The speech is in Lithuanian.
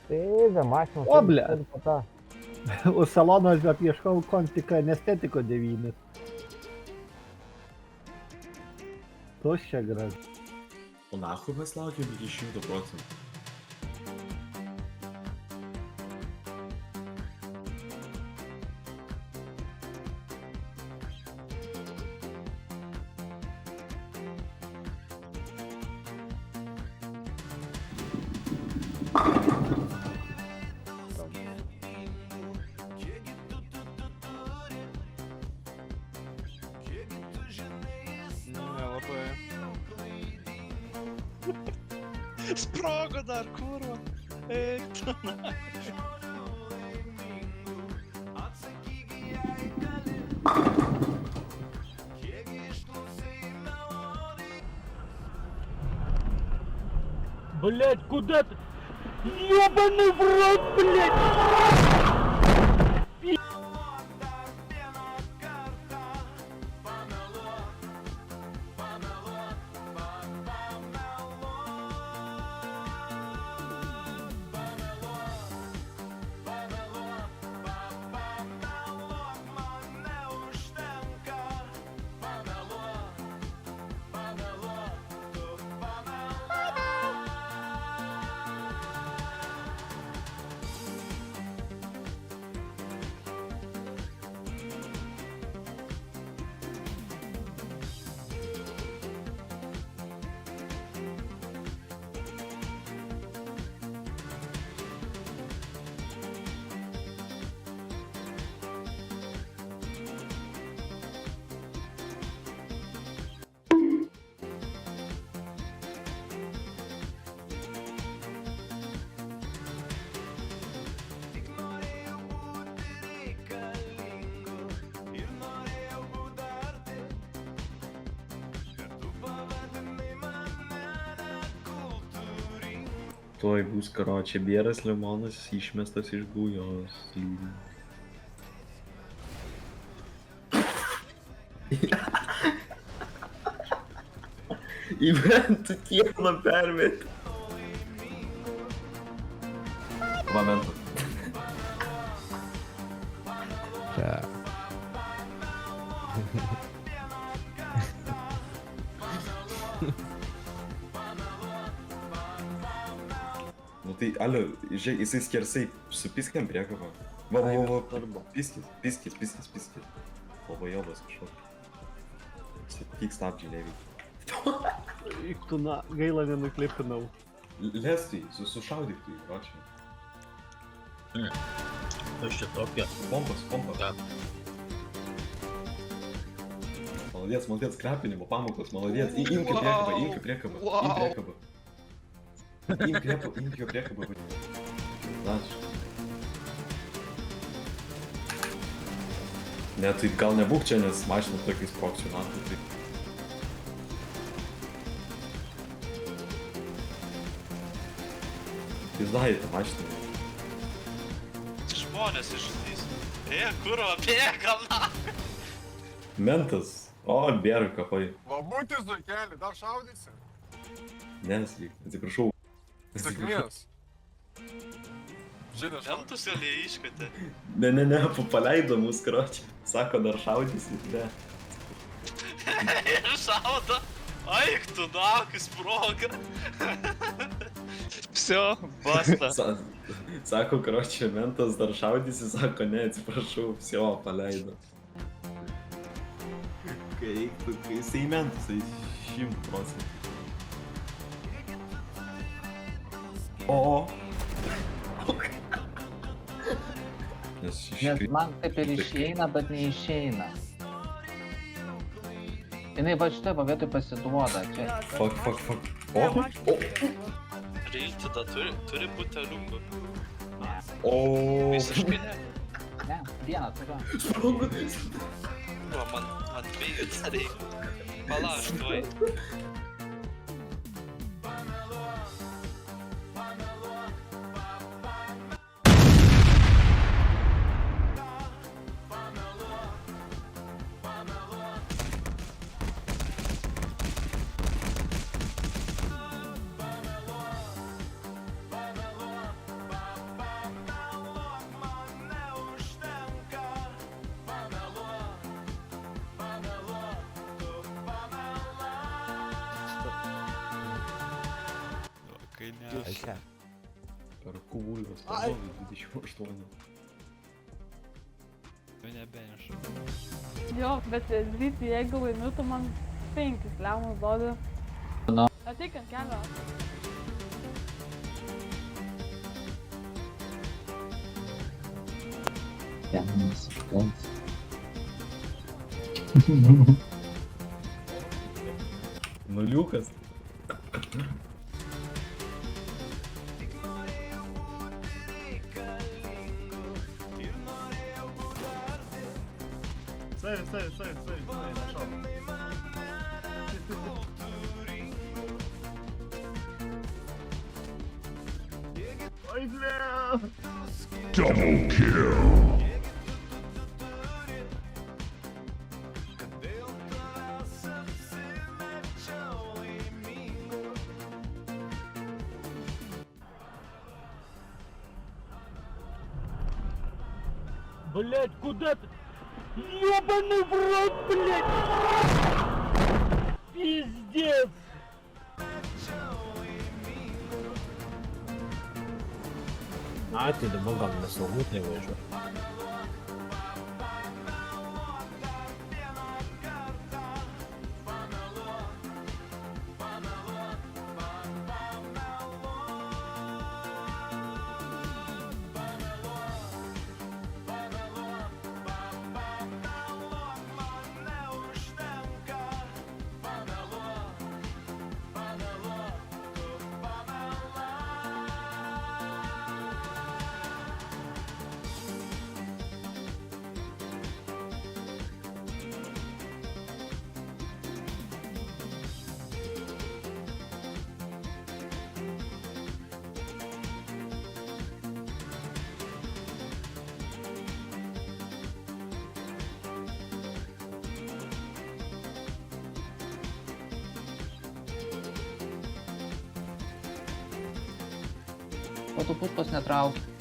Ти за максимум. О, бля. Кота. У салону apieškau kontika anestetiko 9. Tuščia gražu. O nahui mes laukiam iki 100%. Nelabai. Sprogo dar, kurva. Eik tu na. Блять, куда ты? Ёбаный в рот, блять! Tuoj bus karočią bėras limonas išmestas iš gujos. Į ventų kiekvieną permetį. Momentas. Čia. Nu tai, alio, žiūrėk, jisai skersai supiskiam priekabą. Va, piskis. Labai jobas kažkoks. Tik stabdžiai neveikia. Eik tu na, gaila nenuklipinau. Lestai, sušaudyk tu, račiau. Kas čia tokia? Pompas. Ką? Молодец, крапinimo pamokos, молодец. Imk priekabą. Imk jo priekabą. Aš. Ne, tai gal nebūk čia, nes mašina tokiais prokcionatų. Tai... Pizdaji tą mašiną. Žmonės išžudys. Kurva, bėgam na. Mentas. O, bėra kapai. Babutį zuikelį, dar šaudysi? Neslyk, atsiprašau. Sėkmės. Žinai, Mentus gali iškatė. Ne, paleido mus, karočią. Sako, dar šaudysi, ne. Ir šaudo. Aik tu na, kai sproga. Всё, basta. Sako, karočią, mentas dar šaudysi, sako, ne, atsiprašau, всё, paleido. Kai jisai mentas, tai 100%. O. Nes man taip ir išeina, bet neišeina. Jinai va šitoje vietoje pasiduoda čia. Fuck. O. Reil tada turi būti aliuko. O. Visiškai ne. Ne, vieną turiu. Sprogo. Man dviejų reikia. Palauk, tuoj. Aiškia. Perku vulvas, pardavai 28. Nebeneša. Jo, bet Zyti, jeigu laimiu, tu man 5 lemus duodi. Na. Ateik ant kelio. Vienas, pens. Nuliukas. Save, našau. Oi, bля. Блять, куда ты? Ёбаный в рот, блять! Пиздец! А ты да могам на слугу не выжил. O tu putkos netrauki.